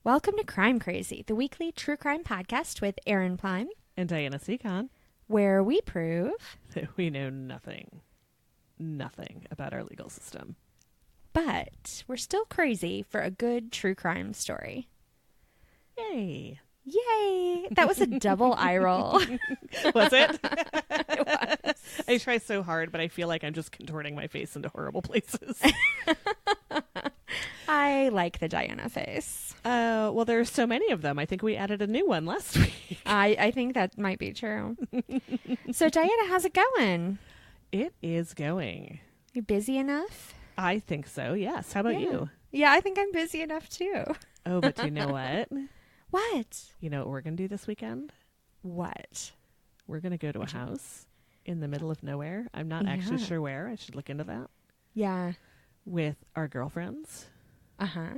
Welcome to Crime Crazy, the weekly true crime podcast with Aaron Plein, and Diana Seacon, where we prove that we know nothing about our legal system. But we're still crazy for a good true crime story. Yay. Yay! That was a double eye roll. Was it? It was. I try so hard, but I feel like I'm just contorting my face into horrible places. I like the Diana face. Well, there's so many of them. I think we added a new one last week. I think that might be true. So, Diana, how's it going? It is going. You busy enough? I think so, yes. How about you? Yeah, I think I'm busy enough, too. Oh, but you know what? What? You know what we're going to do this weekend? What? We're going to go to a house in the middle of nowhere. I'm not actually sure where. I should look into that. Yeah. With our girlfriends. Uh-huh.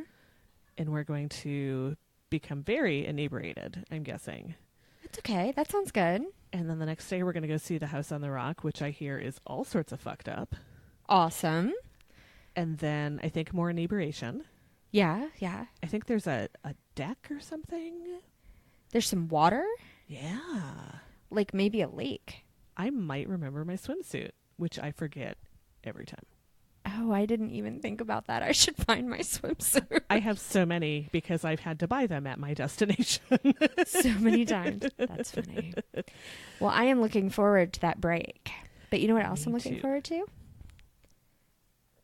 And we're going to become very inebriated, I'm guessing. That's okay. That sounds good. And then the next day we're going to go see the House on the Rock, which I hear is all sorts of fucked up. Awesome. And then I think more inebriation. Yeah. I think there's a deck or something. There's some water? Yeah. Like maybe a lake. I might remember my swimsuit, which I forget every time. Oh, I didn't even think about that. I should find my swimsuit. I have so many because I've had to buy them at my destination. So many times. That's funny. Well, I am looking forward to that break. But you know what else I'm looking forward to?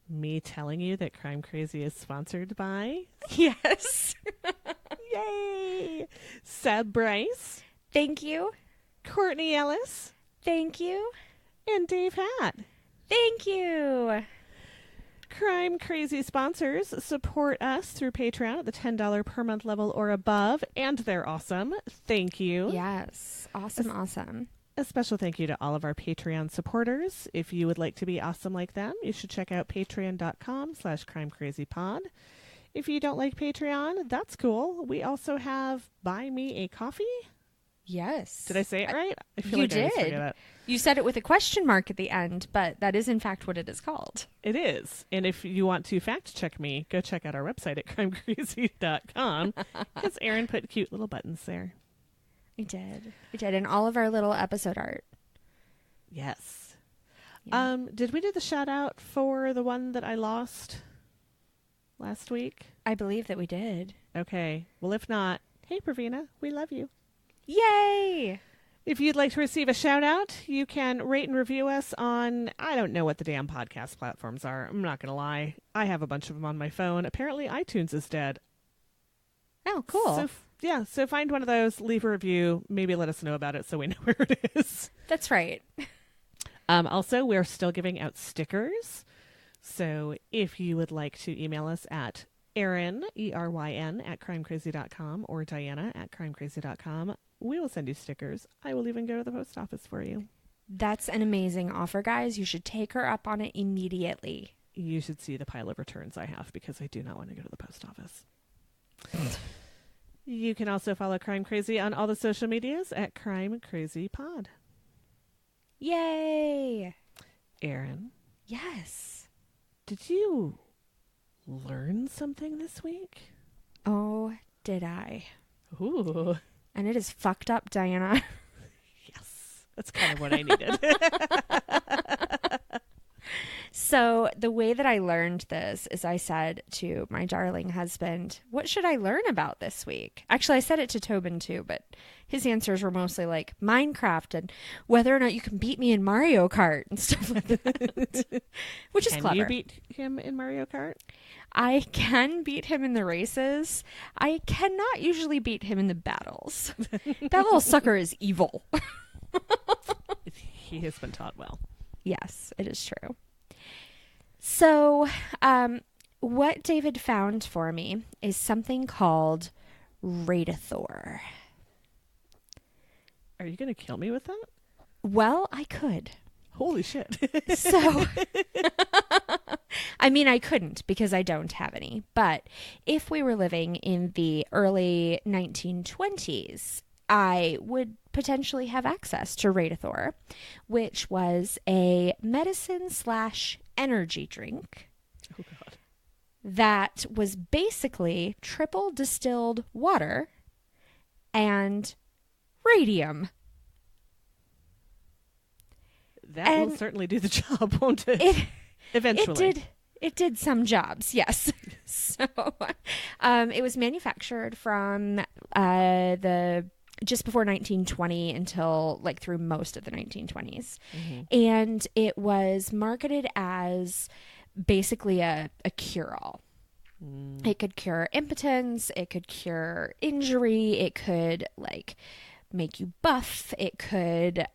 Me telling you that Crime Crazy is sponsored by... Yes. Yay! Seb Bryce. Thank you. Courtney Ellis. Thank you. And Dave Hatt. Thank you. Crime Crazy sponsors support us through Patreon at the $10 per month level or above, and they're awesome. Thank you. Yes. Awesome. A special thank you to all of our Patreon supporters. If you would like to be awesome like them, you should check out patreon.com/crimecrazypod. If you don't like Patreon, that's cool. We also have Buy Me a Coffee. Yes. Did I say it right? I feel you like I always did. forget that. You said it with a question mark at the end, but that is in fact what it is called. It is. And if you want to fact check me, go check out our website at crimecrazy.com because Aaron put cute little buttons there. I did. And all of our little episode art. Yes. Yeah. Did we do the shout out for the one that I lost last week? I believe that we did. Okay. Well, if not, hey, Pravina, we love you. Yay! If you'd like to receive a shout out, you can rate and review us on, I don't know what the damn podcast platforms are. I'm not going to lie. I have a bunch of them on my phone. Apparently iTunes is dead. Oh, cool. So find one of those, leave a review, maybe let us know about it so we know where it is. That's right. Also, we're still giving out stickers. So if you would like to email us at Erin, ERYN, at crimecrazy.com or Diana at crimecrazy.com, we will send you stickers. I will even go to the post office for you. That's an amazing offer, guys. You should take her up on it immediately. You should see the pile of returns I have because I do not want to go to the post office. You can also follow Crime Crazy on all the social medias at Crime Crazy Pod. Yay! Aaron. Yes. Did you learn something this week? Oh, did I? Ooh. And it is fucked up, Diana. Yes. That's kind of what I needed. So the way that I learned this is I said to my darling husband, what should I learn about this week? Actually, I said it to Tobin too, but his answers were mostly like Minecraft and whether or not you can beat me in Mario Kart and stuff like that, which is clever. Can you beat him in Mario Kart? I can beat him in the races. I cannot usually beat him in the battles. That little sucker is evil. He has been taught well. Yes, it is true. So, what David found for me is something called Radathor. Are you going to kill me with that? Well, I could. Holy shit. So, I mean, I couldn't because I don't have any. But if we were living in the early 1920s, I would potentially have access to Radathor, which was a medicine/energy drink. Oh, God. that was basically triple distilled water and radium. That will certainly do the job, won't it? Eventually. It did some jobs, yes. So it was manufactured from just before 1920 until like through most of the 1920s. Mm-hmm. And it was marketed as basically a cure-all. It could cure impotence, it could cure injury, it could like make you buff, it could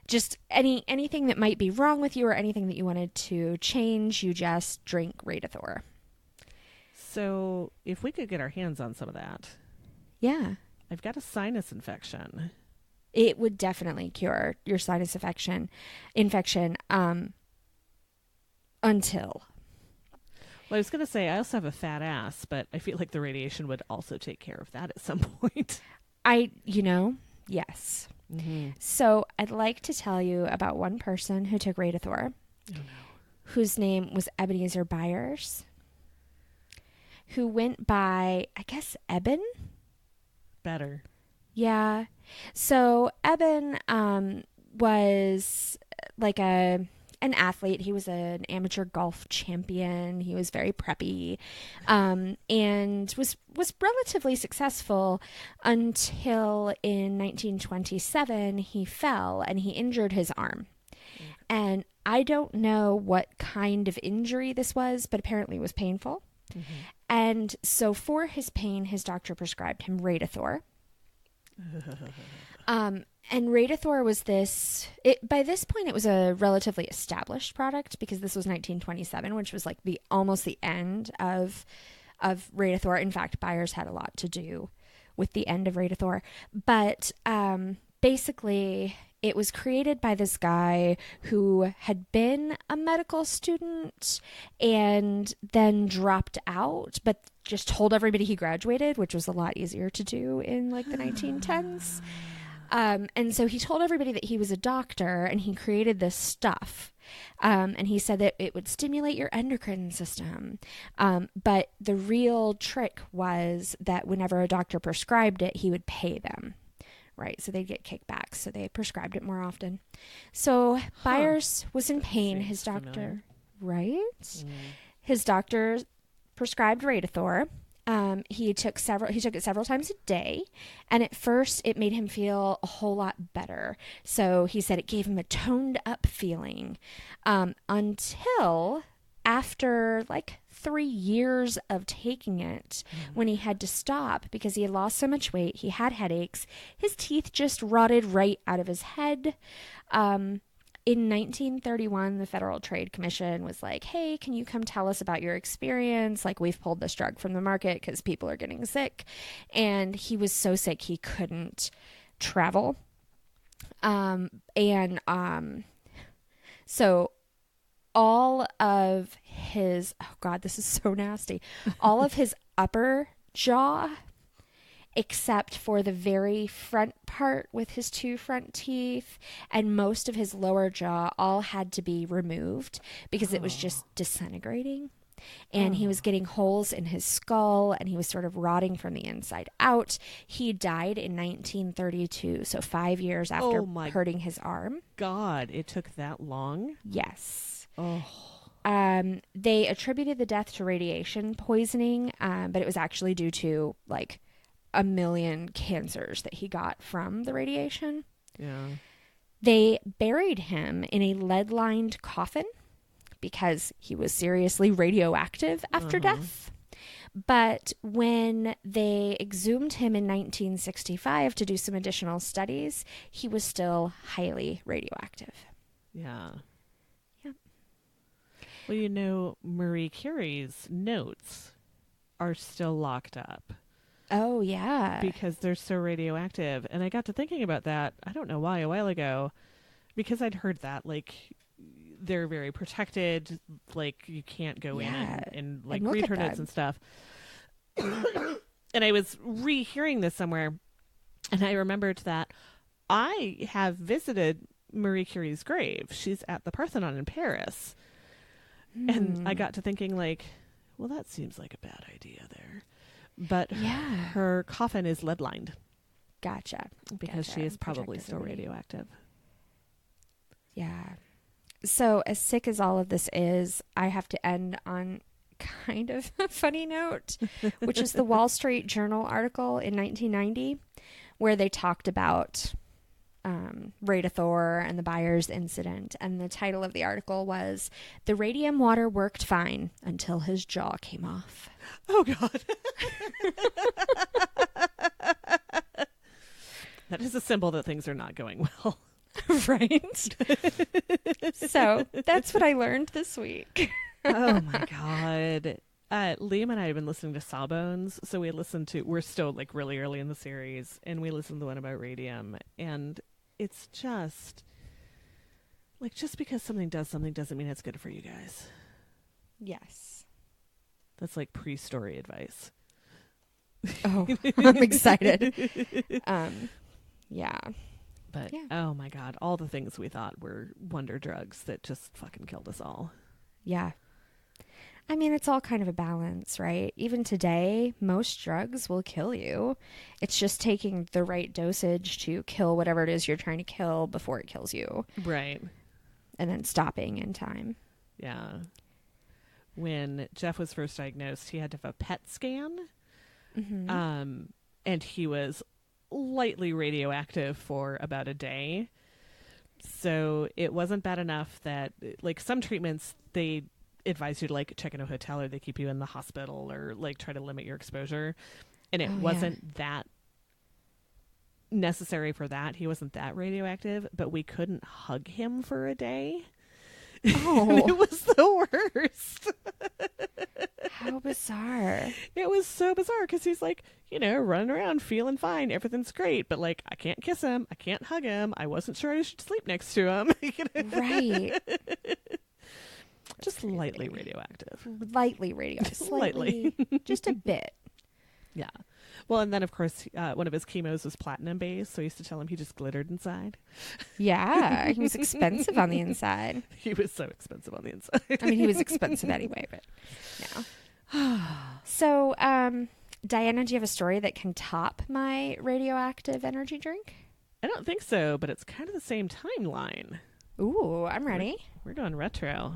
just anything that might be wrong with you or anything that you wanted to change, you just drink Radithor. So if we could get our hands on some of that. Yeah. I've got a sinus infection. It would definitely cure your sinus infection until. Well, I was going to say, I also have a fat ass, but I feel like the radiation would also take care of that at some point. Yes. Mm-hmm. So I'd like to tell you about one person who took Radithor, oh, no. whose name was Ebenezer Byers, who went by, I guess, Eben? Better. Yeah. So Eben was like an athlete. He was an amateur golf champion. He was very preppy, and was relatively successful until in 1927 he fell and he injured his arm. Mm-hmm. And I don't know what kind of injury this was, but apparently it was painful. Mm-hmm. And so for his pain, his doctor prescribed him Radithor. And Radithor was by this point, it was a relatively established product because this was 1927, which was like almost the end of Radithor. In fact, Byers had a lot to do with the end of Radithor. But basically, it was created by this guy who had been a medical student and then dropped out, but just told everybody he graduated, which was a lot easier to do in like the 1910s. And so he told everybody that he was a doctor and he created this stuff. And he said that it would stimulate your endocrine system. But the real trick was that whenever a doctor prescribed it, he would pay them. Right. So they'd get kickbacks. So they prescribed it more often. So Byers was in pain. His doctor, right? Mm. His doctor prescribed Radithor. He took it several times a day, and at first it made him feel a whole lot better. So he said it gave him a toned up feeling, until after like 3 years of taking it, when he had to stop because he had lost so much weight, he had headaches, his teeth just rotted right out of his head. In 1931, the Federal Trade Commission was like, hey, can you come tell us about your experience? Like, we've pulled this drug from the market because people are getting sick. And he was so sick he couldn't travel. So all of his, oh God, this is so nasty. All of his upper jaw, except for the very front part with his 2 front teeth, and most of his lower jaw all had to be removed because it was just disintegrating. And he was getting holes in his skull, and he was sort of rotting from the inside out. He died in 1932, so 5 years after hurting his arm. God, it took that long? Yes. Oh. They attributed the death to radiation poisoning, but it was actually due to like 1 million cancers that he got from the radiation. Yeah. They buried him in a lead-lined coffin because he was seriously radioactive after death. But when they exhumed him in 1965 to do some additional studies, he was still highly radioactive. Yeah. Yeah. Well, Marie Curie's notes are still locked up. Oh, yeah. Because they're so radioactive. And I got to thinking about that, I don't know why, a while ago, because I'd heard that, like, they're very protected, like, you can't go in and like, read her notes and stuff. And I was rehearing this somewhere, and I remembered that I have visited Marie Curie's grave. She's at the Parthenon in Paris. And I got to thinking, like, well, that seems like a bad idea there. But Yeah. her coffin is lead-lined Gotcha. because she is probably Protected still living. radioactive. Yeah. So as sick as all of this is, I have to end on kind of a funny note, which is the Wall Street Journal article in 1990, where they talked about Radathor and the Byers incident. And the title of the article was, "The Radium Water Worked Fine Until His Jaw Came Off." Oh, God. That is a symbol that things are not going well. Right? So that's what I learned this week. Oh, my God. Liam and I have been listening to Sawbones, so we're still like really early in the series, and we listened to the one about radium, and it's just like, just because something does something doesn't mean it's good for you guys. Yes. That's like pre-story advice. Oh, I'm excited. Yeah. But, Yeah. oh my God, all the things we thought were wonder drugs that just fucking killed us all. Yeah. I mean, it's all kind of a balance, right? Even today, most drugs will kill you. It's just taking the right dosage to kill whatever it is you're trying to kill before it kills you. Right. And then stopping in time. Yeah. When Jeff was first diagnosed, he had to have a PET scan. Mm-hmm. And he was lightly radioactive for about a day. So it wasn't bad enough that, like, some treatments, they advise you to, like, check in a hotel, or they keep you in the hospital, or, like, try to limit your exposure. And it wasn't that necessary for that. He wasn't that radioactive, but we couldn't hug him for a day. Oh. It was the worst. How bizarre. It was so bizarre because he's like, running around feeling fine. Everything's great. But, like, I can't kiss him. I can't hug him. I wasn't sure I should sleep next to him. Right. Just lightly radioactive. Lightly radioactive. Slightly. Just a bit. Yeah. Well, and then, of course, one of his chemos was platinum-based, so I used to tell him he just glittered inside. Yeah. He was expensive on the inside. He was so expensive on the inside. I mean, he was expensive anyway, but yeah. So, Diana, do you have a story that can top my radioactive energy drink? I don't think so, but it's kind of the same timeline. Ooh, I'm ready. We're going retro.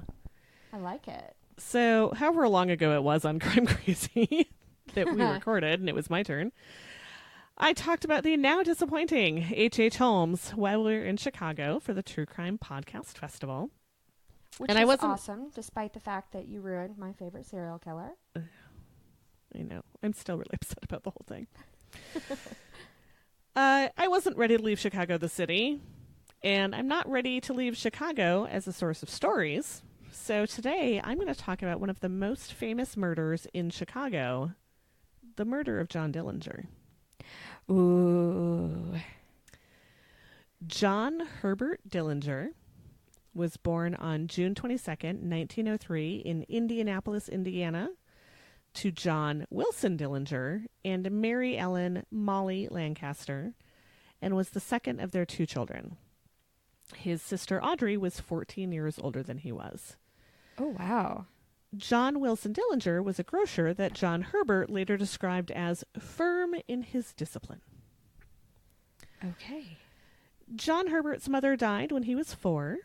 I like it. So, however long ago it was on Crime Crazy that we recorded, and it was my turn, I talked about the now disappointing H.H. Holmes while we were in Chicago for the True Crime Podcast Festival. Which and was I wasn't awesome, despite the fact that you ruined my favorite serial killer. I know. I'm still really upset about the whole thing. I wasn't ready to leave Chicago, the city, and I'm not ready to leave Chicago as a source of stories. So today I'm going to talk about one of the most famous murders in Chicago, the murder of John Dillinger. Ooh. John Herbert Dillinger was born on June 22nd, 1903 in Indianapolis, Indiana, to John Wilson Dillinger and Mary Ellen Molly Lancaster, and was the second of their two children. His sister Audrey was 14 years older than he was. Oh, wow. John Wilson Dillinger was a grocer that John Herbert later described as firm in his discipline. Okay. John Herbert's mother died when he was 4,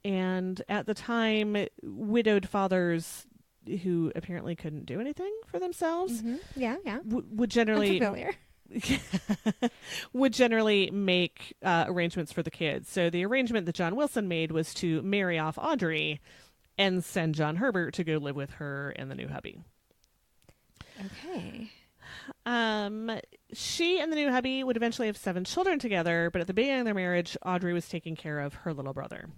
and at the time, widowed fathers who apparently couldn't do anything for themselves Yeah. would generally... I'm familiar. would generally make arrangements for the kids. So the arrangement that John Wilson made was to marry off Audrey and send John Herbert to go live with her and the new hubby. Okay. She and the new hubby would eventually have 7 children together, but at the beginning of their marriage, Audrey was taking care of her little brother.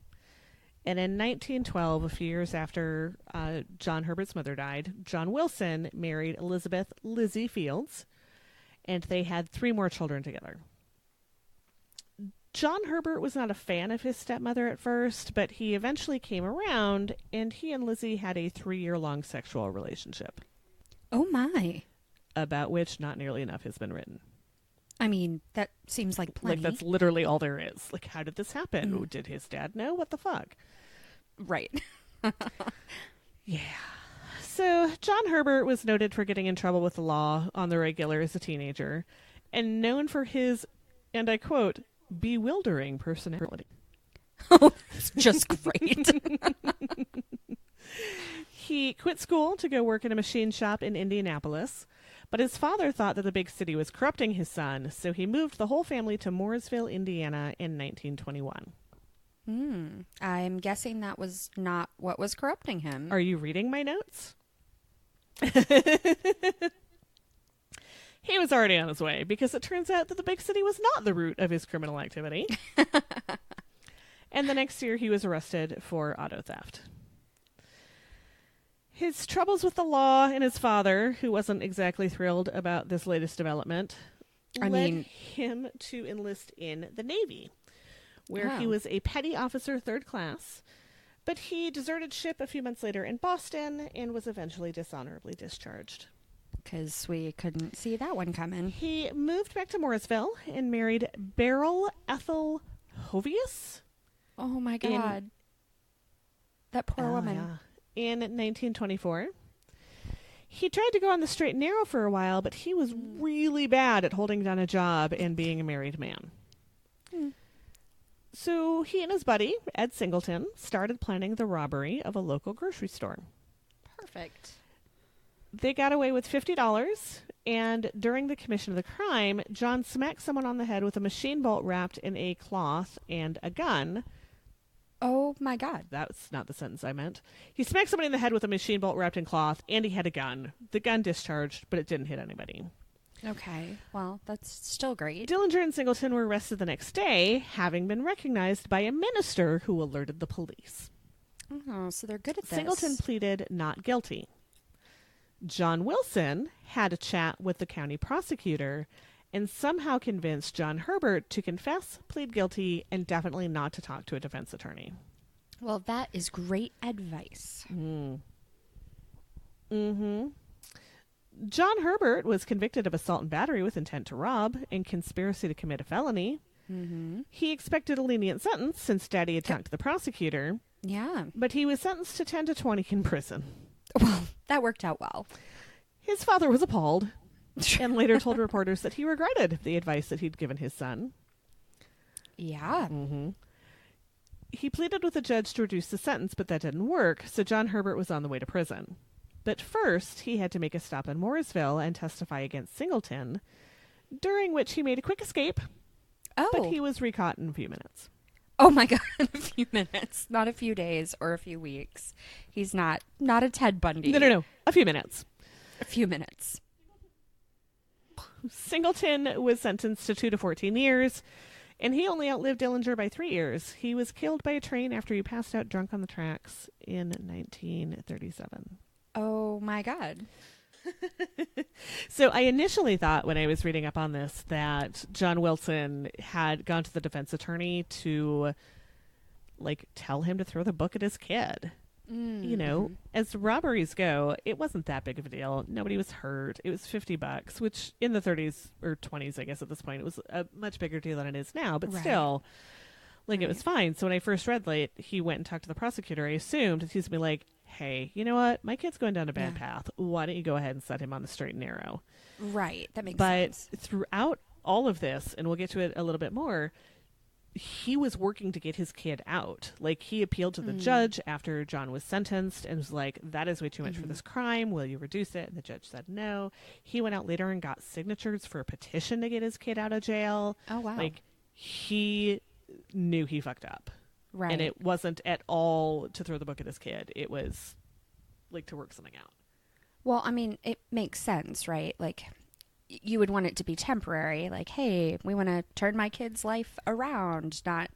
And in 1912, a few years after John Herbert's mother died, John Wilson married Elizabeth Lizzie Fields, and they had 3 more children together. John Herbert was not a fan of his stepmother at first, but he eventually came around, and he and Lizzie had a 3-year-long sexual relationship. Oh, my. About which not nearly enough has been written. I mean, that seems like plenty. Like, that's literally all there is. Like, how did this happen? Did his dad know? What the fuck? Right. Yeah. So, John Herbert was noted for getting in trouble with the law on the regular as a teenager, and known for his, and I quote, bewildering personality. Oh, it's just great. He quit school to go work in a machine shop in Indianapolis, but his father thought that the big city was corrupting his son, so he moved the whole family to Mooresville, Indiana in 1921. I'm guessing that was not what was corrupting him. Are you reading my notes? He was already on his way, because it turns out that the big city was not the root of his criminal activity. And the next year he was arrested for auto theft. His troubles with the law and his father, who wasn't exactly thrilled about this latest development, led him to enlist in the Navy, where he was a petty officer 3rd class, but he deserted ship a few months later in Boston and was eventually dishonorably discharged. Because we couldn't see that one coming. He moved back to Mooresville and married Beryl Ethel Hovius. Oh my God. That poor woman. Yeah. In 1924. He tried to go on the straight and narrow for a while, but he was really bad at holding down a job and being a married man. So he and his buddy, Ed Singleton, started planning the robbery of a local grocery store. Perfect. They got away with $50, and during the commission of the crime, John smacked someone on the head with a machine bolt wrapped in a cloth and a gun. Oh my God. That's not the sentence I meant. He smacked somebody in the head with a machine bolt wrapped in cloth, and he had a gun. The gun discharged, but it didn't hit anybody. Okay. Well, that's still great. Dillinger and Singleton were arrested the next day, having been recognized by a minister who alerted the police. Oh, so they're good at this. Singleton pleaded not guilty. John Wilson had a chat with the county prosecutor and somehow convinced John Herbert to confess, plead guilty, and definitely not to talk to a defense attorney. Well, that is great advice. John Herbert was convicted of assault and battery with intent to rob and conspiracy to commit a felony. He expected a lenient sentence since Daddy had talked to the prosecutor. Yeah. But he was sentenced to 10 to 20 in prison. Well, that worked out well. His father was appalled and later told reporters that he regretted the advice that he'd given his son. Yeah. He pleaded with the judge to reduce the sentence, but that didn't work, so John Herbert was on the way to prison. But first, he had to make a stop in Mooresville and testify against Singleton, during which he made a quick escape, but he was recaught in a few minutes. Oh my God, a few minutes, not a few days or a few weeks. He's not a Ted Bundy. No, a few minutes. A few minutes. Singleton was sentenced to 2 to 14 years, and he only outlived Dillinger by 3 years. He was killed by a train after he passed out drunk on the tracks in 1937. Oh my God. So I initially thought when I was reading up on this that John Wilson had gone to the defense attorney to tell him to throw the book at his kid. You know, as robberies go, it wasn't that big of a deal. Nobody was hurt. It was $50, which in the 30s or 20s, I guess at this point, it was a much bigger deal than it is now. But still, it was fine. So when I first read he went and talked to the prosecutor, I assumed he's going to be like, hey, you know what? My kid's going down a bad path. Why don't you go ahead and set him on the straight and narrow? Right. That makes sense. But throughout all of this, and we'll get to it a little bit more, he was working to get his kid out. He appealed to the judge after John was sentenced and was like, that is way too much for this crime. Will you reduce it? And the judge said no. He went out later and got signatures for a petition to get his kid out of jail. Oh, wow. He knew he fucked up. Right. And it wasn't at all to throw the book at his kid. It was to work something out. Well, I mean, it makes sense, right? You would want it to be temporary. Hey, we want to turn my kid's life around, not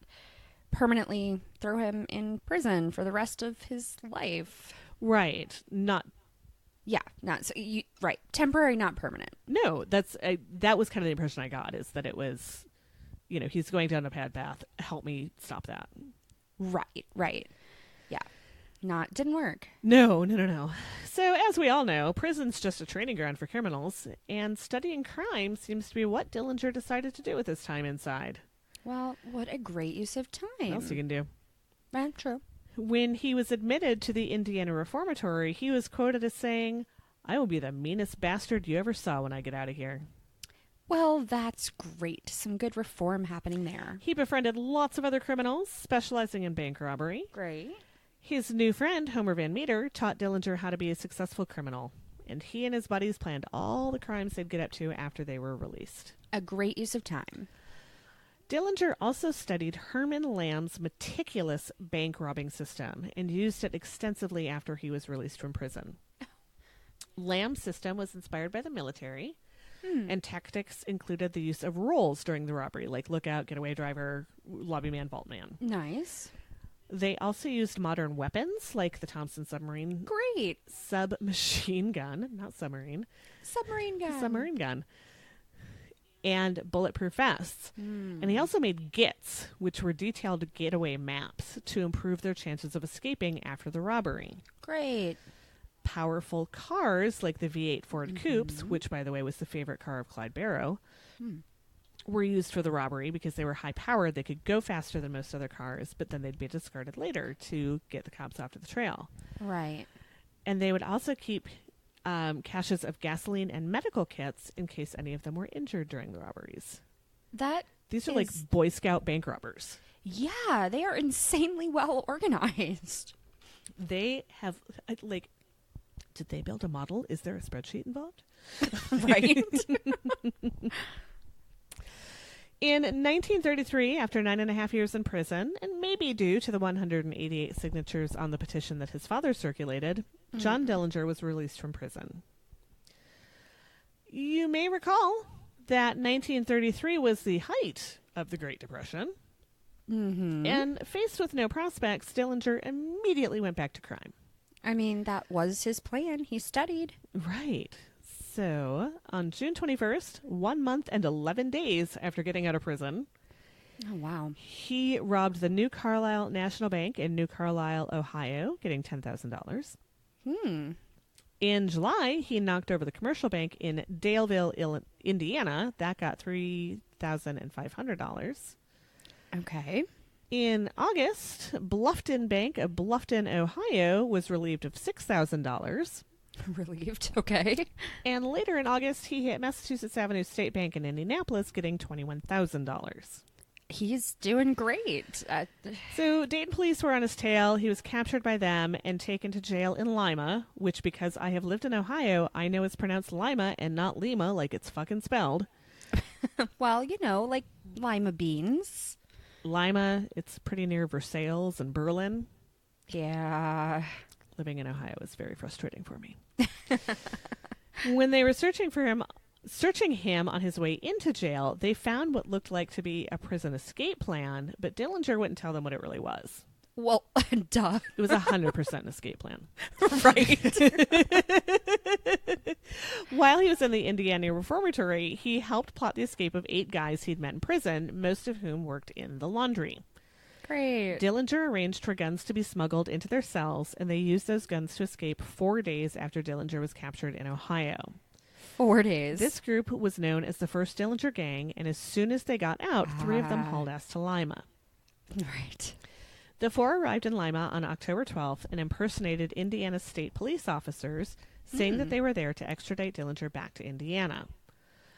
permanently throw him in prison for the rest of his life. Right. Not. Yeah. Not so. Right. Temporary, not permanent. No, that was kind of the impression I got, is that it was, he's going down a bad path. Help me stop that. Right. Yeah. Didn't work. No. So, as we all know, prison's just a training ground for criminals, and studying crime seems to be what Dillinger decided to do with his time inside. Well, what a great use of time. What else you can do? True. When he was admitted to the Indiana Reformatory, he was quoted as saying, "I will be the meanest bastard you ever saw when I get out of here." Well, that's great. Some good reform happening there. He befriended lots of other criminals, specializing in bank robbery. Great. His new friend, Homer Van Meter, taught Dillinger how to be a successful criminal, and he and his buddies planned all the crimes they'd get up to after they were released. A great use of time. Dillinger also studied Herman Lamb's meticulous bank robbing system and used it extensively after he was released from prison. Lamb's system was inspired by the military, and tactics included the use of roles during the robbery, like lookout, getaway driver, lobby man, vault man. Nice. They also used modern weapons like the Thompson submarine Great. submachine gun, not submarine, Submarine gun. submarine gun, and bulletproof vests. And he also made GITs, which were detailed getaway maps to improve their chances of escaping after the robbery. Great. Powerful cars like the V8 Ford Coupes, which, by the way, was the favorite car of Clyde Barrow, were used for the robbery because they were high-powered. They could go faster than most other cars, but then they'd be discarded later to get the cops off to the trail. Right. And they would also keep caches of gasoline and medical kits in case any of them were injured during the robberies. These are like Boy Scout bank robbers. Yeah, they are insanely well organized. They have, like, did they build a model? Is there a spreadsheet involved? Right. In 1933, after 9.5 years in prison, and maybe due to the 188 signatures on the petition that his father circulated, John Dillinger was released from prison. You may recall that 1933 was the height of the Great Depression. And faced with no prospects, Dillinger immediately went back to crime. I mean, that was his plan. He studied. Right. So, on June 21st, 1 month and 11 days after getting out of prison, Oh, wow. he robbed the New Carlisle National Bank in New Carlisle, Ohio, getting $10,000. In July, he knocked over the commercial bank in Daleville, Indiana. That got $3,500. Okay. In August, Bluffton Bank of Bluffton, Ohio, was relieved of $6,000. Relieved. Okay. And later in August, he hit Massachusetts Avenue State Bank in Indianapolis, getting $21,000. He's doing great. So Dayton police were on his tail. He was captured by them and taken to jail in Lima, which, because I have lived in Ohio, I know it's pronounced Lima and not Lima like it's fucking spelled. Well, you know, like lima beans. Lima, it's pretty near Versailles and Berlin. Yeah. Living in Ohio is very frustrating for me. When they were searching him on his way into jail, they found what looked like to be a prison escape plan, but Dillinger wouldn't tell them what it really was. Well, duh. It was 100% an escape plan. Right. While he was in the Indiana Reformatory, he helped plot the escape of 8 guys he'd met in prison, most of whom worked in the laundry. Great. Dillinger arranged for guns to be smuggled into their cells, and they used those guns to escape 4 days after Dillinger was captured in Ohio. 4 days. This group was known as the First Dillinger Gang, and as soon as they got out, 3 of them hauled ass to Lima. Right. The 4 arrived in Lima on October 12th and impersonated Indiana state police officers, saying that they were there to extradite Dillinger back to Indiana.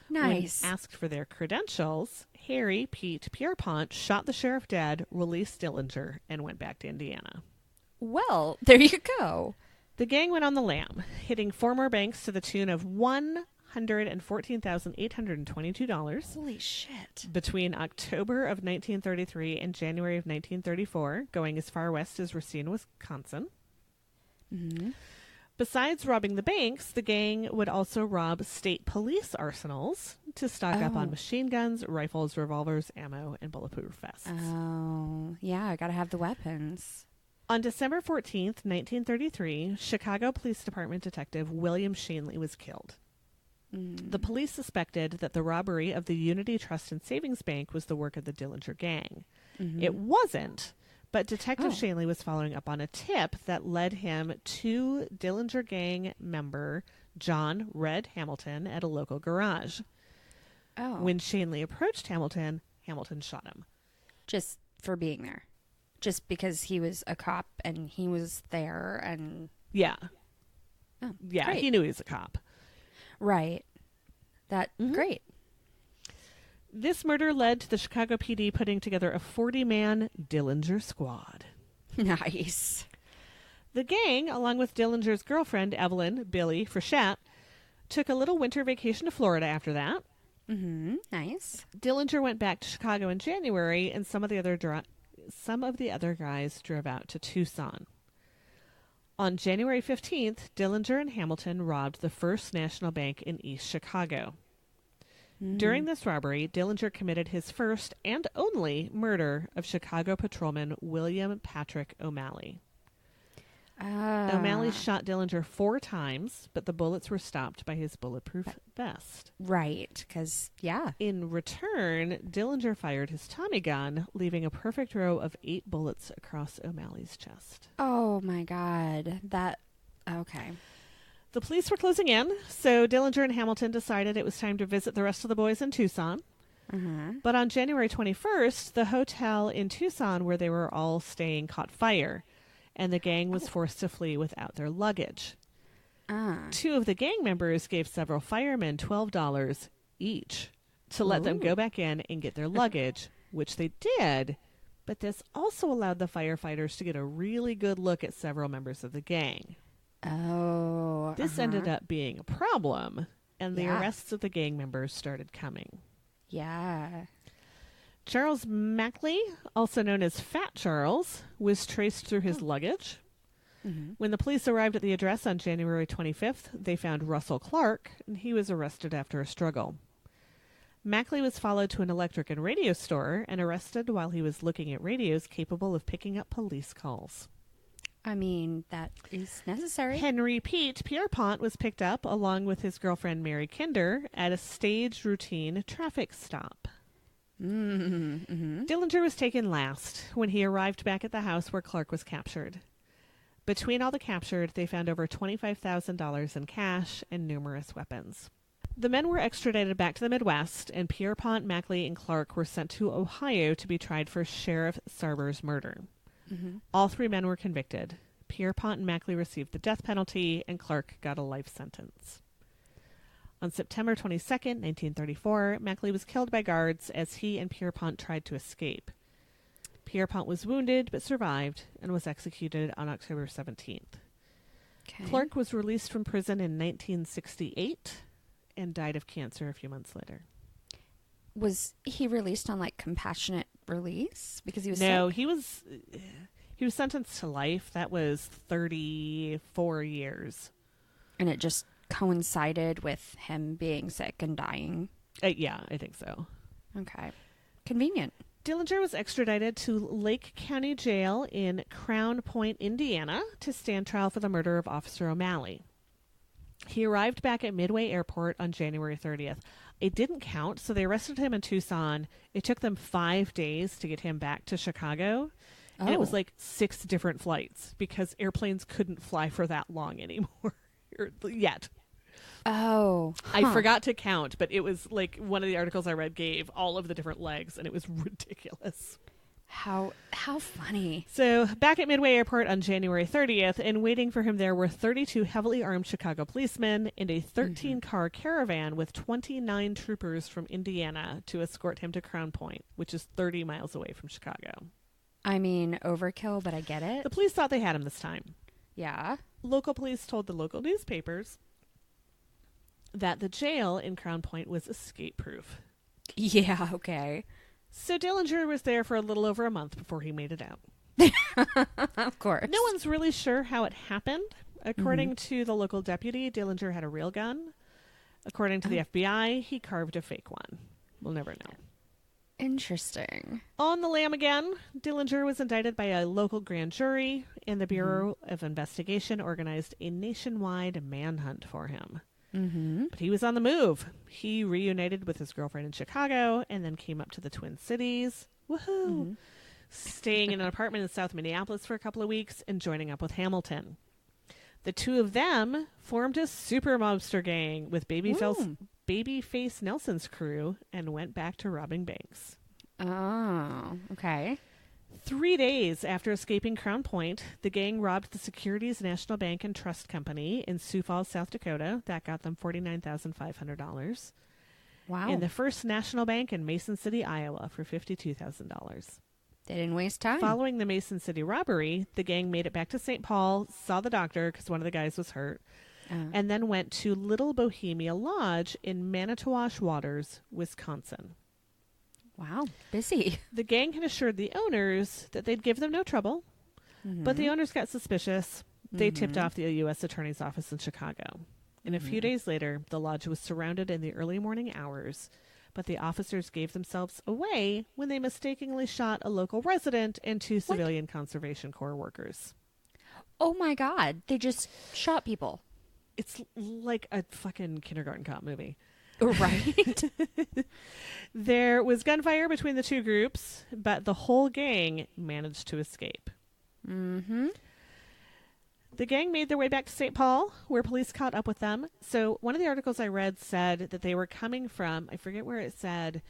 Nice. When asked for their credentials, Harry Pete Pierpont shot the sheriff dead, released Dillinger, and went back to Indiana. Well, there you go. The gang went on the lam, hitting 4 more banks to the tune of $114,822. Holy shit. Between October of 1933 and January of 1934, going as far west as Racine, Wisconsin. Besides robbing the banks, the gang would also rob state police arsenals to stock up on machine guns, rifles, revolvers, ammo, and bulletproof vests. Oh, yeah, I gotta have the weapons. On December 14th, 1933, Chicago Police Department Detective William Shanley was killed. The police suspected that the robbery of the Unity Trust and Savings Bank was the work of the Dillinger Gang. It wasn't, but Detective Shanley was following up on a tip that led him to Dillinger Gang member John Red Hamilton at a local garage. Oh. When Shanley approached Hamilton, Hamilton shot him. Just for being there. Just because he was a cop and he was there and... Yeah. Oh, Yeah, great. he knew he was a cop. Right. Great. This murder led to the Chicago PD putting together a 40-man Dillinger squad. Nice. The gang, along with Dillinger's girlfriend, Evelyn Billy Frechette, took a little winter vacation to Florida after that. Mm-hmm. Nice. Dillinger went back to Chicago in January, and some of the other guys drove out to Tucson. On January 15th, Dillinger and Hamilton robbed the First National Bank in East Chicago. During this robbery, Dillinger committed his first and only murder of Chicago patrolman William Patrick O'Malley. O'Malley shot Dillinger 4 times, but the bullets were stopped by his bulletproof vest. Right, because, yeah. In return, Dillinger fired his Tommy gun, leaving a perfect row of 8 bullets across O'Malley's chest. Oh, my God. Okay. The police were closing in, so Dillinger and Hamilton decided it was time to visit the rest of the boys in Tucson. But on January 21st, the hotel in Tucson where they were all staying caught fire, and the gang was forced to flee without their luggage. 2 of the gang members gave several firemen $12 each to let them go back in and get their luggage, which they did, but this also allowed the firefighters to get a really good look at several members of the gang. Oh. This ended up being a problem, and the Yeah. arrests of the gang members started coming. Yeah. Charles Mackley, also known as Fat Charles, was traced through his luggage. When the police arrived at the address on January 25th, they found Russell Clark, and he was arrested after a struggle. Mackley was followed to an electric and radio store and arrested while he was looking at radios capable of picking up police calls. I mean, that is necessary. Henry Pete Pierpont was picked up along with his girlfriend Mary Kinder at a staged routine traffic stop. Dillinger was taken last when he arrived back at the house where Clark was captured. Between all the captured, they found over $25,000 in cash and numerous weapons. The men were extradited back to the Midwest, and Pierpont, Mackley, and Clark were sent to Ohio to be tried for Sheriff Sarber's murder. All 3 men were convicted. Pierpont and Mackley received the death penalty, and Clark got a life sentence. On September 22nd, 1934, Mackley was killed by guards as he and Pierpont tried to escape. Pierpont was wounded but survived and was executed on October 17th. Okay. Clark was released from prison in 1968 and died of cancer a few months later. Was he released on, like, compassionate release? Because he was No, sick? he was sentenced to life. That was 34 years. And it just coincided with him being sick and dying. Yeah, I think so. Okay. Convenient. Dillinger was extradited to Lake County Jail in Crown Point, Indiana, to stand trial for the murder of Officer O'Malley. He arrived back at Midway Airport on January 30th. It didn't count, so they arrested him in Tucson. It took them 5 days to get him back to Chicago. And it was like 6 different flights because airplanes couldn't fly for that long anymore. Yet. Oh. I forgot to count, but it was like one of the articles I read gave all of the different legs, and it was ridiculous. How funny. So back at Midway Airport on January 30th, and waiting for him there were 32 heavily armed Chicago policemen and a 13-car caravan with 29 troopers from Indiana to escort him to Crown Point, which is 30 miles away from Chicago. I mean, overkill, but I get it. The police thought they had him this time. Yeah. Local police told the local newspapers that the jail in Crown Point was escape-proof. Yeah, okay. So Dillinger was there for a little over a month before he made it out. Of course. No one's really sure how it happened. According to the local deputy, Dillinger had a real gun. According to the FBI, he carved a fake one. We'll never know. Interesting. On the lam again, Dillinger was indicted by a local grand jury, and the Bureau of Investigation organized a nationwide manhunt for him. But he was on the move. He reunited with his girlfriend in Chicago and then came up to the Twin Cities. Woohoo! Staying in an apartment in South Minneapolis for a couple of weeks and joining up with Hamilton. The 2 of them formed a super mobster gang with Babyface Nelson's crew and went back to robbing banks. Oh, okay. 3 days after escaping Crown Point, the gang robbed the Securities National Bank and Trust Company in Sioux Falls, South Dakota. That got them $49,500. Wow. And the First National Bank in Mason City, Iowa for $52,000. They didn't waste time. Following the Mason City robbery, the gang made it back to St. Paul, saw the doctor because one of the guys was hurt, and then went to Little Bohemia Lodge in Manitowoc Waters, Wisconsin. Wow, busy. The gang had assured the owners that they'd give them no trouble, but the owners got suspicious. They tipped off the U.S. Attorney's Office in Chicago. And a few days later, the lodge was surrounded in the early morning hours, but the officers gave themselves away when they mistakenly shot a local resident and 2 civilian Conservation Corps workers. Oh my God, they just shot people. It's like a fucking kindergarten cop movie. Right. There was gunfire between the two groups, but the whole gang managed to escape. Mm-hmm. The gang made their way back to St. Paul, where police caught up with them. So one of the articles I read said that they were coming from, I forget where it said,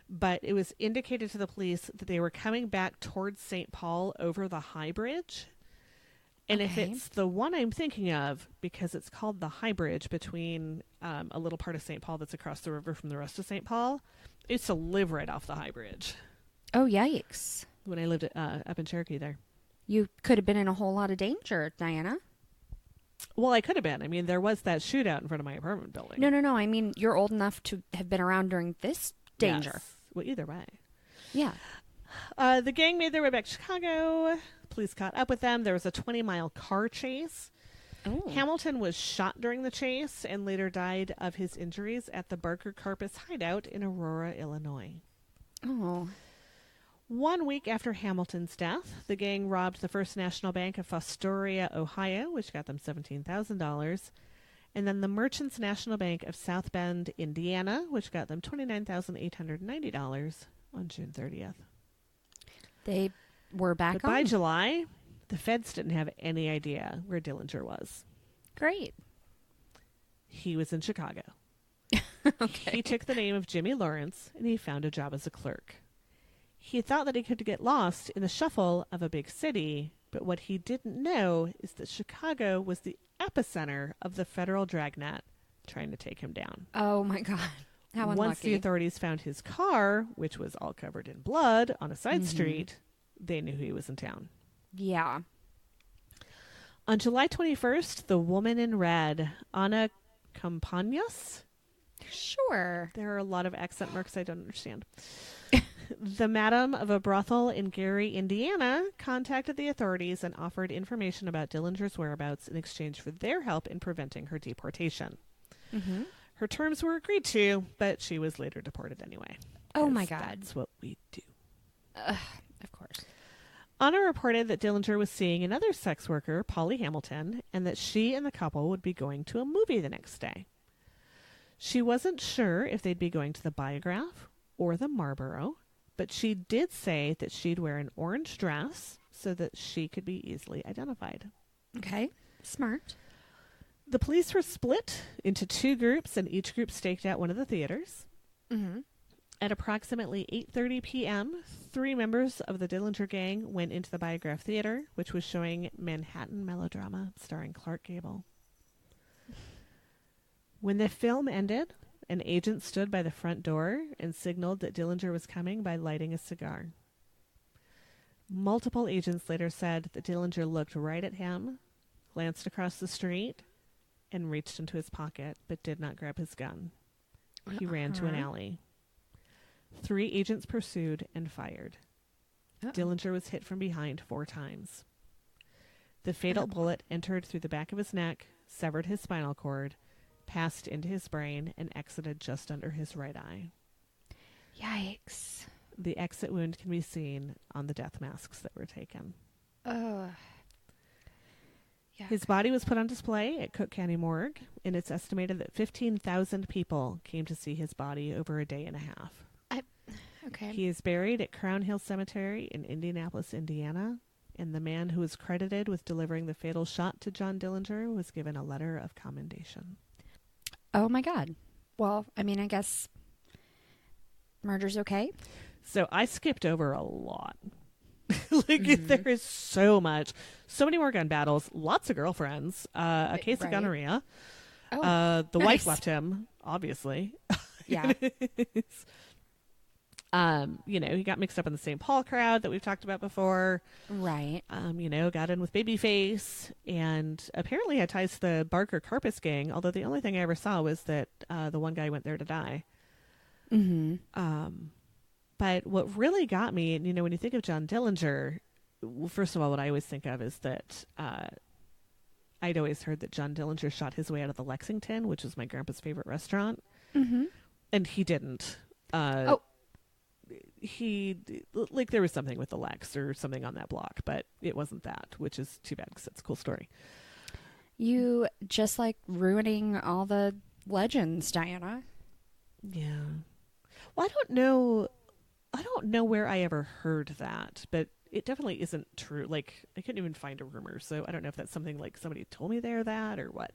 but it was indicated to the police that they were coming back towards St. Paul over the High Bridge. And if it's the one I'm thinking of, because it's called the High Bridge between a little part of St. Paul that's across the river from the rest of St. Paul, I used to live right off the High Bridge. Oh, yikes. When I lived up in Cherokee there. You could have been in a whole lot of danger, Diana. Well, I could have been. I mean, there was that shootout in front of my apartment building. No. I mean, you're old enough to have been around during this danger. Yes. Well, either way. Yeah. The gang made their way back to Chicago. Police caught up with them. There was a 20-mile car chase. Oh. Hamilton was shot during the chase and later died of his injuries at the Barker Carpus hideout in Aurora, Illinois. Oh. 1 week after Hamilton's death, the gang robbed the First National Bank of Fostoria, Ohio, which got them $17,000, and then the Merchants National Bank of South Bend, Indiana, which got them $29,890 on June 30th. They were back But on. by July, the feds didn't have any idea where Dillinger was. Great. He was in Chicago. Okay. He took the name of Jimmy Lawrence, and he found a job as a clerk. He thought that he could get lost in the shuffle of a big city, but what he didn't know is that Chicago was the epicenter of the federal dragnet trying to take him down. Oh, my God. How unlucky. Once the authorities found his car, which was all covered in blood on a side street, they knew he was in town. Yeah. On July 21st, the woman in red, Ana Campañas. Sure. There are a lot of accent marks I don't understand. The madam of a brothel in Gary, Indiana, contacted the authorities and offered information about Dillinger's whereabouts in exchange for their help in preventing her deportation. Mm-hmm. Her terms were agreed to, but she was later deported anyway. Oh, my God. That's what we do. Of course. Anna reported that Dillinger was seeing another sex worker, Polly Hamilton, and that she and the couple would be going to a movie the next day. She wasn't sure if they'd be going to the Biograph or the Marlboro, but she did say that she'd wear an orange dress so that she could be easily identified. Okay. Smart. The police were split into 2 groups, and each group staked out one of the theaters. Mm-hmm. At approximately 8:30 p.m., 3 members of the Dillinger gang went into the Biograph Theater, which was showing Manhattan Melodrama starring Clark Gable. When the film ended, an agent stood by the front door and signaled that Dillinger was coming by lighting a cigar. Multiple agents later said that Dillinger looked right at him, glanced across the street, and reached into his pocket, but did not grab his gun. He ran to an alley. 3 agents pursued and fired. Dillinger was hit from behind 4 times. The fatal bullet entered through the back of his neck, severed his spinal cord, passed into his brain, and exited just under his right eye. Yikes. The exit wound can be seen on the death masks that were taken. Yeah. His body was put on display at Cook County Morgue, and it's estimated that 15,000 people came to see his body over a day and a half. Okay. He is buried at Crown Hill Cemetery in Indianapolis, Indiana, and the man who was credited with delivering the fatal shot to John Dillinger was given a letter of commendation. Oh, my God. Well, I mean, I guess murder's okay. So I skipped over a lot. Like, there is so much. So many more gun battles. Lots of girlfriends. A case of gonorrhea. The wife left him, obviously. Yeah. He got mixed up in the St. Paul crowd that we've talked about before. Right. Got in with Babyface, and apparently had ties to the Barker Carpus gang, although the only thing I ever saw was that the one guy went there to die. But what really got me, and when you think of John Dillinger, well, first of all, what I always think of is that I'd always heard that John Dillinger shot his way out of the Lexington, which was my grandpa's favorite restaurant. And he didn't. He, like, there was something with the Lex or something on that block, but it wasn't that, which is too bad because it's a cool story. You just like ruining all the legends, Diana. Yeah. Well, I don't know where I ever heard that, but it definitely isn't true. Like, I couldn't even find a rumor, so I don't know if that's something like somebody told me they're that or what.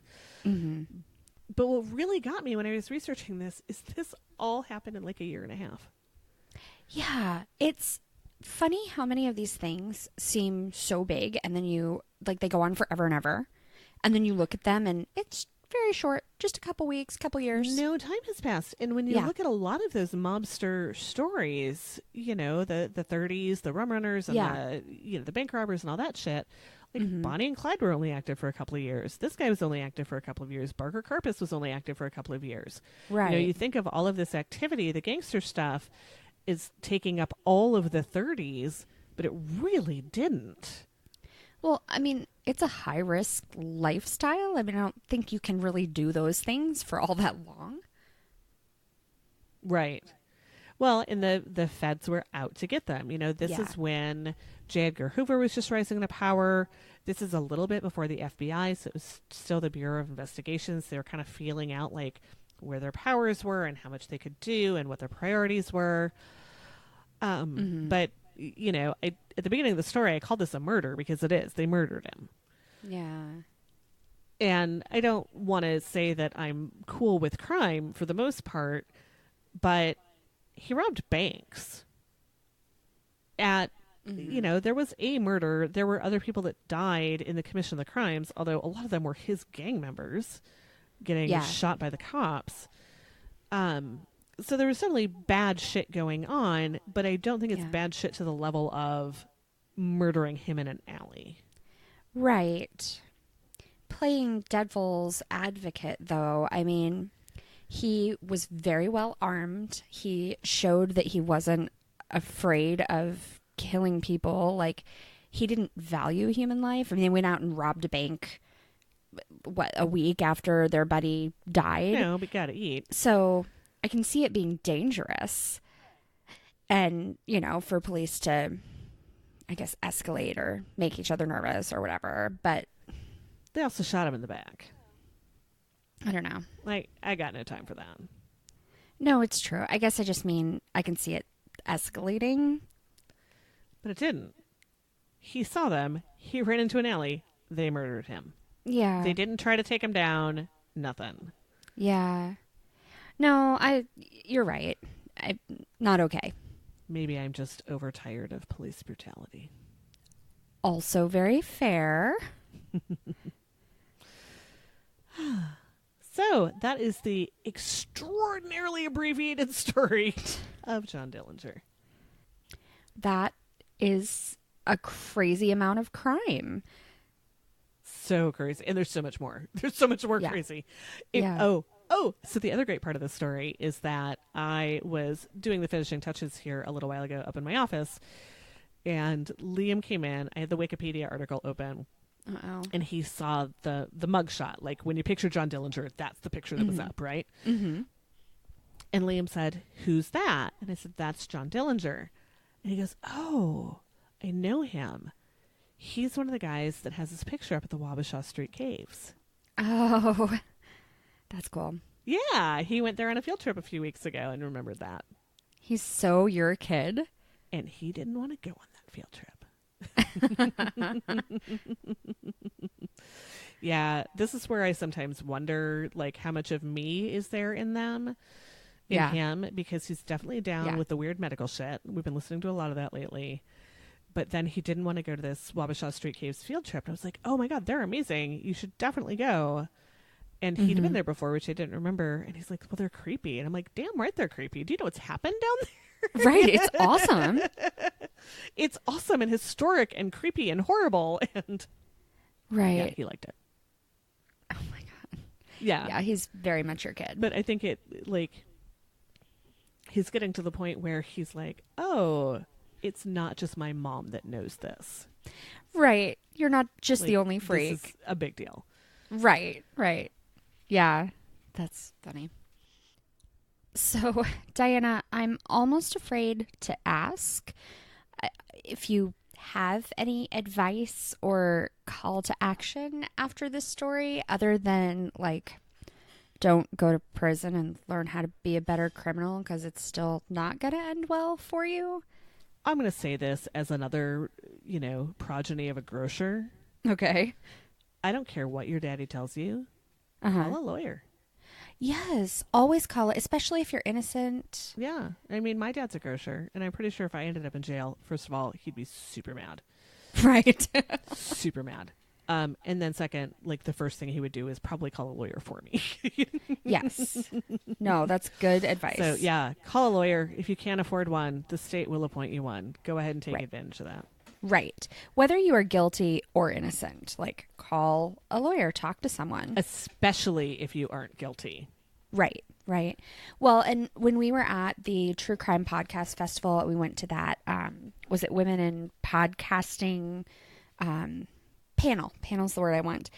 But what really got me when I was researching this is this all happened in like a year and a half. Yeah, it's funny how many of these things seem so big, and then they go on forever and ever, and then you look at them and it's very short, just a couple weeks, couple years. No time has passed. And when you look at a lot of those mobster stories, the 30s, the rum runners and the bank robbers and all that shit, like Bonnie and Clyde were only active for a couple of years. This guy was only active for a couple of years. Barker Carpus was only active for a couple of years. Right. You think of all of this activity, the gangster stuff is taking up all of the 30s, but it really didn't. Well, I mean, it's a high-risk lifestyle. I mean, I don't think you can really do those things for all that long. Right. Well, and the feds were out to get them. This is when J. Edgar Hoover was just rising to power. This is a little bit before the FBI, so it was still the Bureau of Investigations. They were kind of feeling out, like, where their powers were and how much they could do and what their priorities were. But, at the beginning of the story, I called this a murder because it is. They murdered him. Yeah. And I don't want to say that I'm cool with crime for the most part, but he robbed banks. There was a murder. There were other people that died in the commission of the crimes, although a lot of them were his gang members getting shot by the cops. So there was definitely bad shit going on, but I don't think it's bad shit to the level of murdering him in an alley. Right. Playing devil's advocate, though, I mean, he was very well armed. He showed that he wasn't afraid of killing people. Like, he didn't value human life. I mean, they went out and robbed a bank, a week after their buddy died. No, but gotta eat. So I can see it being dangerous. And, for police to, I guess, escalate or make each other nervous or whatever. But they also shot him in the back. I don't know. Like, I got no time for that. No, it's true. I guess I just mean I can see it escalating. But it didn't. He saw them. He ran into an alley. They murdered him. Yeah. They didn't try to take him down. Nothing. Yeah. No, you're right. Not okay. Maybe I'm just overtired of police brutality. Also very fair. So that is the extraordinarily abbreviated story of John Dillinger. That is a crazy amount of crime. So crazy. And there's so much more. There's so much more crazy. So the other great part of the story is that I was doing the finishing touches here a little while ago up in my office, and Liam came in. I had the Wikipedia article open. Uh-oh. And he saw the mugshot. Like, when you picture John Dillinger, that's the picture that was up, right? Mm-hmm. And Liam said, "Who's that?" And I said, "That's John Dillinger." And he goes, "Oh, I know him. He's one of the guys that has his picture up at the Wabasha Street Caves." Oh, that's cool. Yeah, he went there on a field trip a few weeks ago and remembered that. He's so your kid. And he didn't want to go on that field trip. Yeah, this is where I sometimes wonder, like, how much of me is there in them, in him, because he's definitely down with the weird medical shit. We've been listening to a lot of that lately. But then he didn't want to go to this Wabasha Street Caves field trip. And I was like, oh my God, they're amazing. You should definitely go. And he'd been there before, which I didn't remember. And he's like, well, they're creepy. And I'm like, damn right they're creepy. Do you know what's happened down there? Right. It's awesome. It's awesome and historic and creepy and horrible. And right. Yeah, he liked it. Oh my God. Yeah. Yeah, he's very much your kid. But I think he's getting to the point where he's like, oh, it's not just my mom that knows this. Right. You're not just the only freak. This is a big deal. Right. Yeah, that's funny. So, Diana, I'm almost afraid to ask if you have any advice or call to action after this story, other than don't go to prison and learn how to be a better criminal, because it's still not going to end well for you. I'm going to say this as another, progeny of a grocer. Okay. I don't care what your daddy tells you. Call a lawyer. Yes, always call it, especially if you're innocent. Yeah. I mean, my dad's a grocer, and I'm pretty sure if I ended up in jail, first of all, he'd be super mad. Right. Super mad. And then second, the first thing he would do is probably call a lawyer for me. Yes. No, that's good advice. So, yeah, call a lawyer. If you can't afford one, the state will appoint you one. Go ahead and take advantage of that. Right. Whether you are guilty or innocent, call a lawyer, talk to someone. Especially if you aren't guilty. Right. Well, and when we were at the True Crime Podcast Festival, we went to that, was it Women in Podcasting panel? Panel's the word I want.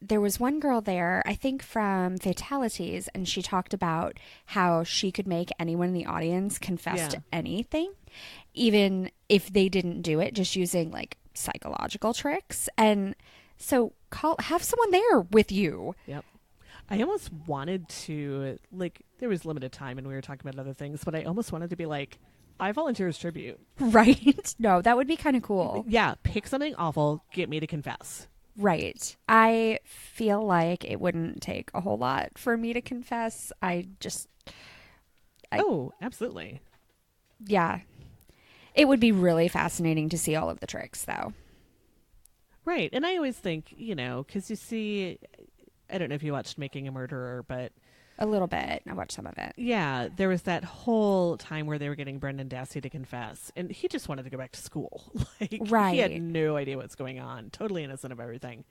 There was one girl there, I think from Fatalities, and she talked about how she could make anyone in the audience confess to anything, even if they didn't do it, just using psychological tricks. And so have someone there with you. Yep. I almost wanted to, there was limited time and we were talking about other things, but I almost wanted to be I volunteer as tribute. Right. No, that would be kind of cool. Yeah. Pick something awful. Get me to confess. Right. I feel like it wouldn't take a whole lot for me to confess. Oh, absolutely. Yeah. It would be really fascinating to see all of the tricks, though. Right. And I always think, because you see, I don't know if you watched Making a Murderer, but... A little bit. I watched some of it. Yeah. There was that whole time where they were getting Brendan Dassey to confess, and he just wanted to go back to school. Right. He had no idea what's going on. Totally innocent of everything.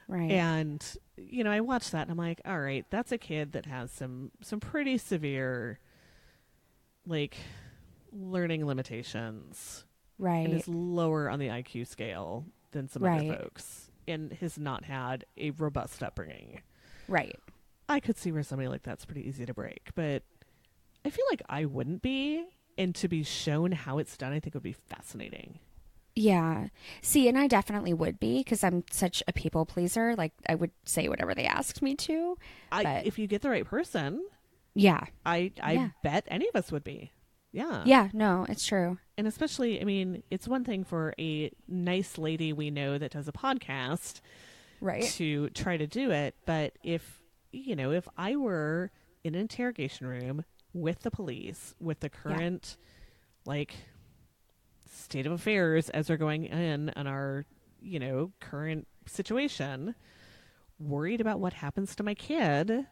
Right. And, I watched that and I'm like, all right, that's a kid that has some pretty severe, learning limitations. Right. And is lower on the IQ scale than some other folks, and has not had a robust upbringing. Right. I could see where somebody like that's pretty easy to break, but I feel like I wouldn't be, and to be shown how it's done, I think would be fascinating. Yeah. See, and I definitely would be, because I'm such a people pleaser. I would say whatever they asked me to. If you get the right person, yeah, I bet any of us would be. Yeah. Yeah, no, it's true. And especially, I mean, it's one thing for a nice lady we know that does a podcast to try to do it. But if I were in an interrogation room with the police, with the current, state of affairs as they're going in on our, current situation, worried about what happens to my kid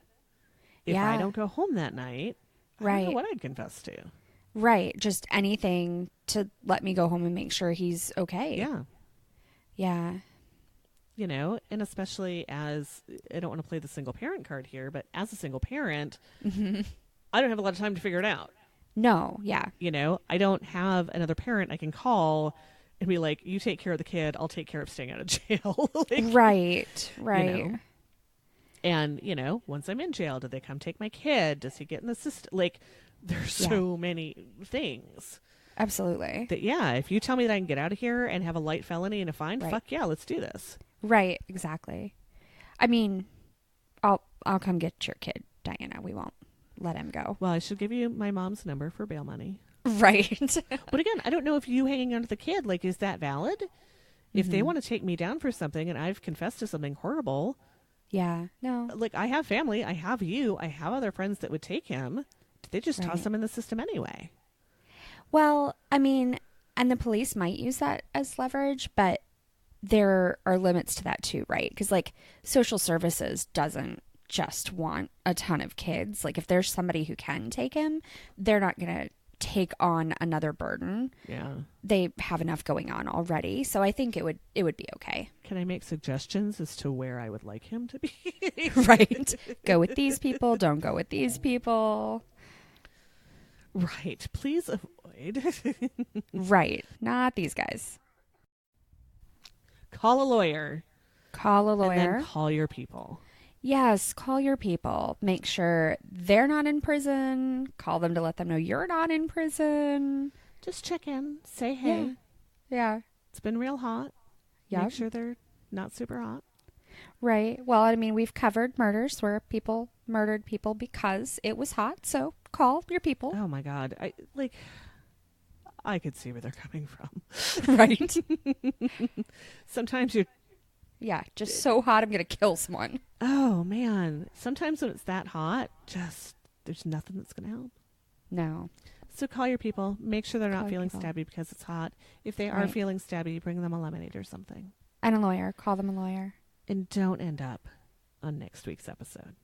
if I don't go home that night, I don't know what I'd confess to. Right. Just anything to let me go home and make sure he's okay. Yeah. Yeah. And especially as, I don't want to play the single parent card here, but as a single parent, I don't have a lot of time to figure it out. No. Yeah. I don't have another parent I can call and be like, you take care of the kid, I'll take care of staying out of jail. Right. And, once I'm in jail, do they come take my kid? Does he get in the system? There's so many things. Absolutely. That, if you tell me that I can get out of here and have a light felony and a fine, fuck yeah, let's do this. Right, exactly. I mean, I'll come get your kid, Diana. We won't let him go. Well, I should give you my mom's number for bail money. Right. But again, I don't know if you hanging on to the kid, is that valid? If they want to take me down for something and I've confessed to something horrible. Yeah, no. I have family, I have you, I have other friends that would take him. They just toss him in the system anyway. Well, I mean, And the police might use that as leverage, but there are limits to that too, right? Because like social services doesn't just want a ton of kids. Like if there's somebody who can take him, they're not going to take on another burden. Yeah. They have enough going on already. So I think it would be okay. Can I make suggestions as to where I would like him to be? Right. Go with these people. Don't go with these people. Right. Please avoid. Right. Not these guys. Call a lawyer. Call a And lawyer. then call your people. Yes, call your people. Make sure they're not in prison. Call them to let them know you're not in prison. Just check in. Say hey. Yeah. It's been real hot. Yeah. Make sure they're not super hot. Right. Well, I mean, we've covered murders where people murdered people because it was hot. So call your people. Oh my God. I could see where they're coming from. Right. Sometimes you're... Yeah, just so hot I'm going to kill someone. Oh, man. Sometimes when it's that hot, there's nothing that's going to help. No. So call your people. Make sure they're Call not your feeling people. stabby because it's hot. If they are Right. feeling stabby, bring them a lemonade or something. And a lawyer. Call them a lawyer. And don't end up on next week's episode.